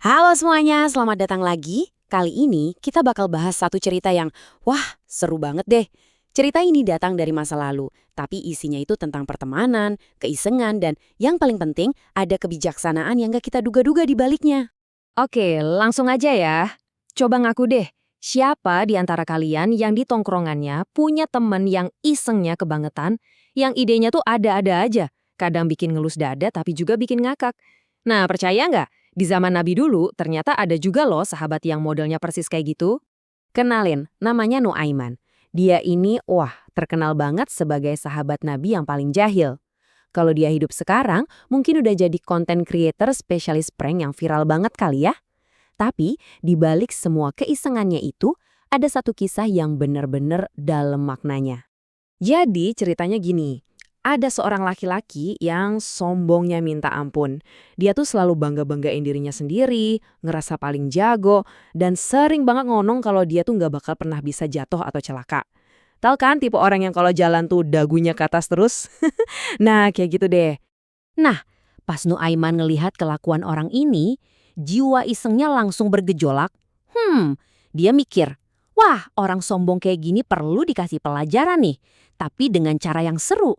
Halo semuanya, selamat datang lagi. Kali ini kita bakal bahas satu cerita yang, wah, seru banget deh. Cerita ini datang dari masa lalu, tapi isinya itu tentang pertemanan, keisengan, dan yang paling penting, ada kebijaksanaan yang gak kita duga-duga di baliknya. Oke, langsung aja ya. Coba ngaku deh, siapa di antara kalian yang di tongkrongannya punya temen yang isengnya kebangetan, yang idenya tuh ada-ada aja, kadang bikin ngelus dada tapi juga bikin ngakak. Nah, percaya nggak? Di zaman Nabi dulu, ternyata ada juga loh sahabat yang modelnya persis kayak gitu. Kenalin, namanya Nuaiman. Dia ini, wah, terkenal banget sebagai sahabat Nabi yang paling jahil. Kalau dia hidup sekarang, mungkin udah jadi content creator spesialis prank yang viral banget kali ya. Tapi, di balik semua keisengannya itu, ada satu kisah yang benar-benar dalam maknanya. Jadi, ceritanya gini. Ada seorang laki-laki yang sombongnya minta ampun. Dia tuh selalu bangga-banggain dirinya sendiri, ngerasa paling jago, dan sering banget ngonong kalau dia tuh nggak bakal pernah bisa jatuh atau celaka. Tahu kan tipe orang yang kalau jalan tuh dagunya ke atas terus? Nah, kayak gitu deh. Nah, pas Nuaiman ngelihat kelakuan orang ini, jiwa isengnya langsung bergejolak. Dia mikir, wah orang sombong kayak gini perlu dikasih pelajaran nih, tapi dengan cara yang seru.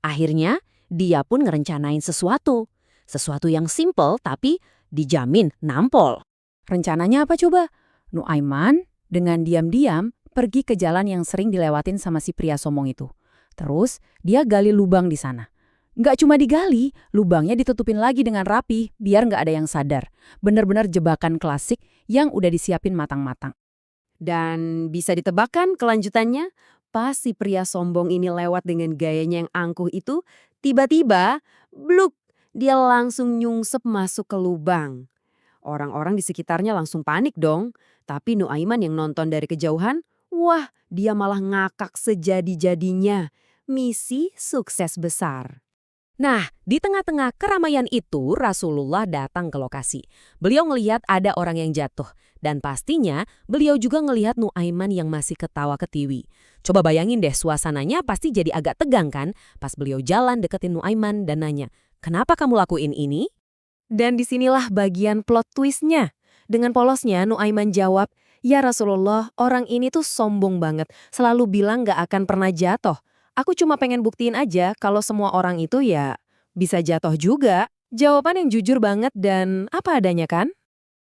Akhirnya, dia pun ngerencanain sesuatu. Sesuatu yang simple tapi dijamin nampol. Rencananya apa coba? Nuaiman dengan diam-diam pergi ke jalan yang sering dilewatin sama si pria sombong itu. Terus, dia gali lubang di sana. Nggak cuma digali, lubangnya ditutupin lagi dengan rapi, biar nggak ada yang sadar. Bener-bener jebakan klasik yang udah disiapin matang-matang. Dan bisa ditebakkan kelanjutannya? Pas si pria sombong ini lewat dengan gayanya yang angkuh itu, tiba-tiba, bluk, dia langsung nyungsep masuk ke lubang. Orang-orang di sekitarnya langsung panik dong. Tapi Nuaiman yang nonton dari kejauhan, wah, dia malah ngakak sejadi-jadinya. Misi sukses besar. Nah, di tengah-tengah keramaian itu, Rasulullah datang ke lokasi. Beliau ngelihat ada orang yang jatuh. Dan pastinya, beliau juga ngelihat Nuaiman yang masih ketawa ketiwi. Coba bayangin deh, suasananya pasti jadi agak tegang kan? Pas beliau jalan deketin Nuaiman dan nanya, "Kenapa kamu lakuin ini?" Dan disinilah bagian plot twistnya. Dengan polosnya, Nuaiman jawab, "Ya Rasulullah, orang ini tuh sombong banget. Selalu bilang gak akan pernah jatuh. Aku cuma pengen buktiin aja kalau semua orang itu ya bisa jatuh juga." Jawaban yang jujur banget dan apa adanya kan?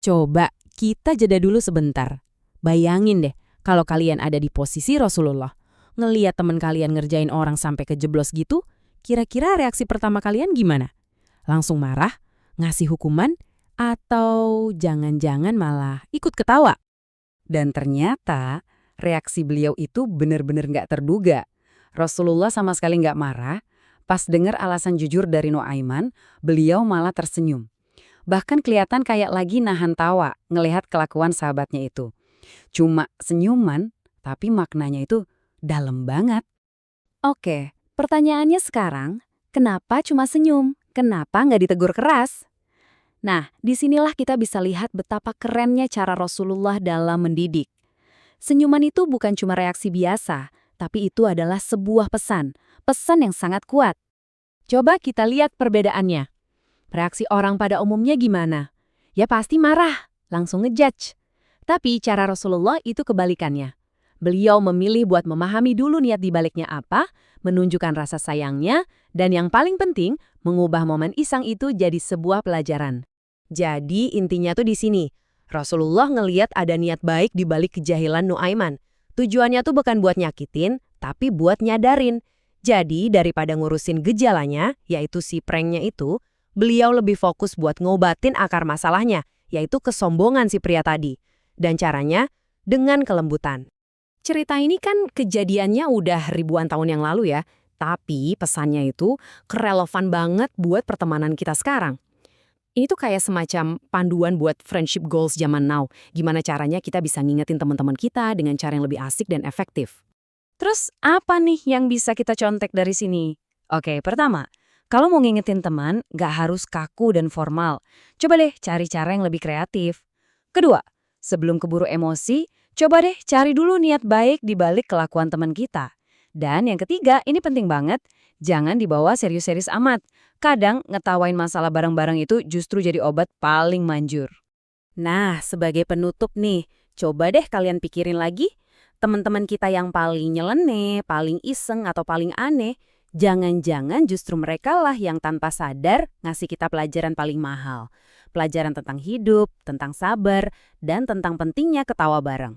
Coba kita jeda dulu sebentar. Bayangin deh kalau kalian ada di posisi Rasulullah. Ngeliat temen kalian ngerjain orang sampai kejeblos gitu, kira-kira reaksi pertama kalian gimana? Langsung marah? Ngasih hukuman? Atau jangan-jangan malah ikut ketawa? Dan ternyata reaksi beliau itu benar-benar nggak terduga. Rasulullah sama sekali nggak marah. Pas dengar alasan jujur dari Nuaiman, beliau malah tersenyum. Bahkan kelihatan kayak lagi nahan tawa ngelihat kelakuan sahabatnya itu. Cuma senyuman, tapi maknanya itu dalam banget. Oke, pertanyaannya sekarang, kenapa cuma senyum? Kenapa nggak ditegur keras? Nah, disinilah kita bisa lihat betapa kerennya cara Rasulullah dalam mendidik. Senyuman itu bukan cuma reaksi biasa, tapi itu adalah sebuah pesan. Pesan yang sangat kuat. Coba kita lihat perbedaannya. Reaksi orang pada umumnya gimana? Ya pasti marah, langsung ngejudge. Tapi cara Rasulullah itu kebalikannya. Beliau memilih buat memahami dulu niat dibaliknya apa, menunjukkan rasa sayangnya, dan yang paling penting, mengubah momen iseng itu jadi sebuah pelajaran. Jadi intinya tuh di sini. Rasulullah ngeliat ada niat baik di balik kejahilan Nuaiman. Tujuannya tuh bukan buat nyakitin, tapi buat nyadarin. Jadi daripada ngurusin gejalanya, yaitu si pranknya itu, beliau lebih fokus buat ngobatin akar masalahnya, yaitu kesombongan si pria tadi. Dan caranya dengan kelembutan. Cerita ini kan kejadiannya udah ribuan tahun yang lalu ya, tapi pesannya itu relevan banget buat pertemanan kita sekarang. Ini tuh kayak semacam panduan buat friendship goals zaman now. Gimana caranya kita bisa ngingetin teman-teman kita dengan cara yang lebih asik dan efektif. Terus apa nih yang bisa kita contek dari sini? Oke, pertama, kalau mau ngingetin teman, nggak harus kaku dan formal. Coba deh cari cara yang lebih kreatif. Kedua, sebelum keburu emosi, coba deh cari dulu niat baik di balik kelakuan teman kita. Dan yang ketiga, ini penting banget, jangan dibawa serius-serius amat. Kadang ngetawain masalah bareng-bareng itu justru jadi obat paling manjur. Nah, sebagai penutup nih, coba deh kalian pikirin lagi, teman-teman kita yang paling nyeleneh, paling iseng, atau paling aneh, jangan-jangan justru mereka lah yang tanpa sadar ngasih kita pelajaran paling mahal. Pelajaran tentang hidup, tentang sabar, dan tentang pentingnya ketawa bareng.